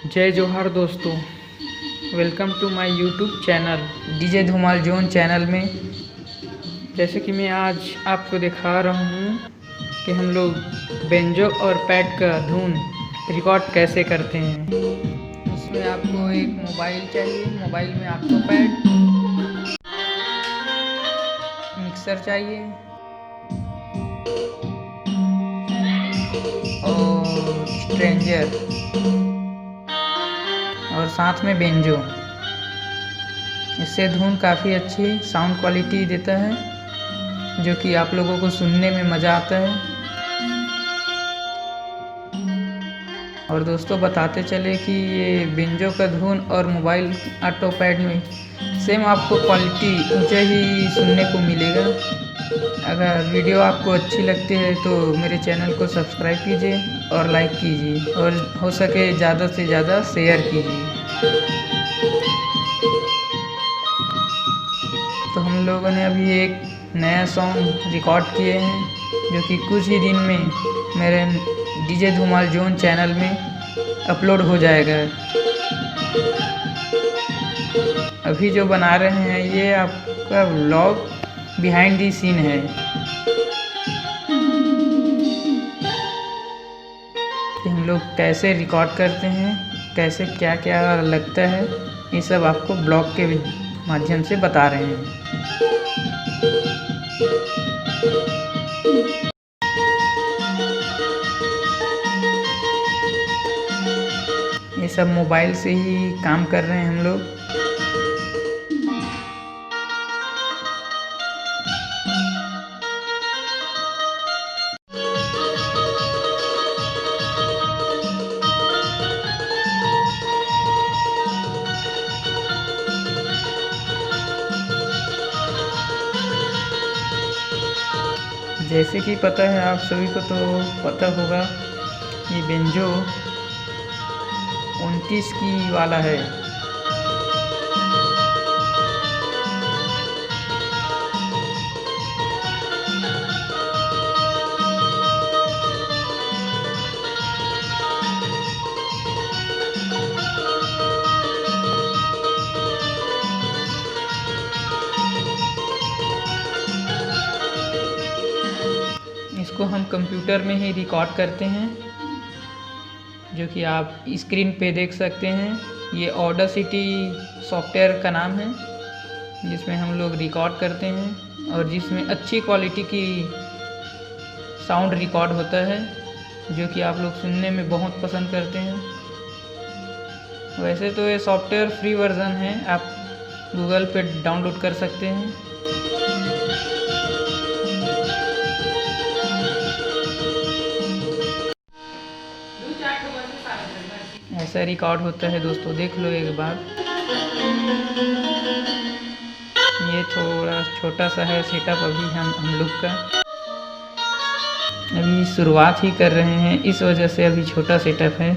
जय जोहार दोस्तों, welcome to my YouTube channel DJ Dhamal zone channel में। जैसे कि मैं आज आपको दिखा रहा हूँ कि हम लोग बेंजो और पैड का धुन रिकॉर्ड कैसे करते हैं। इसमें आपको एक मोबाइल चाहिए, मोबाइल में आपको पैड, मिक्सर चाहिए और स्ट्रेंजर और साथ में बेंजो। इससे धुन काफ़ी अच्छी साउंड क्वालिटी देता है जो कि आप लोगों को सुनने में मज़ा आता है। और दोस्तों बताते चले कि ये बेंजो का धुन और मोबाइल ऑटो पैड में सेम आपको क्वालिटी ऊंचा ही सुनने को मिलेगा। अगर वीडियो आपको अच्छी लगती है तो मेरे चैनल को सब्सक्राइब कीजिए और लाइक कीजिए और हो सके ज़्यादा से ज़्यादा शेयर कीजिए। तो हम लोगों ने अभी एक नया सॉन्ग रिकॉर्ड किए हैं जो कि कुछ ही दिन में मेरे डीजे धमाल जोन चैनल में अपलोड हो जाएगा। अभी जो बना रहे हैं ये आपका व्लॉग बिहाइंड दी सीन है कि हम लोग कैसे रिकॉर्ड करते हैं, कैसे क्या क्या लगता है, ये सब आपको ब्लॉग के माध्यम से बता रहे हैं। ये सब मोबाइल से ही काम कर रहे हैं हम लोग। जैसे कि पता है आप सभी को, तो पता होगा ये बेंजो 29 की वाला है। इसको हम कंप्यूटर में ही रिकॉर्ड करते हैं जो कि आप स्क्रीन पे देख सकते हैं। ये ऑडासिटी सॉफ्टवेयर का नाम है जिसमें हम लोग रिकॉर्ड करते हैं और जिसमें अच्छी क्वालिटी की साउंड रिकॉर्ड होता है जो कि आप लोग सुनने में बहुत पसंद करते हैं। वैसे तो ये सॉफ्टवेयर फ्री वर्जन है, आप गूगल पे डाउनलोड कर सकते हैं। ऐसा रिकॉर्ड होता है दोस्तों, देख लो एक बार। ये थोड़ा छोटा सा है सेटअप अभी हम लोग का, अभी शुरुआत ही कर रहे हैं, इस वजह से अभी छोटा सेटअप है।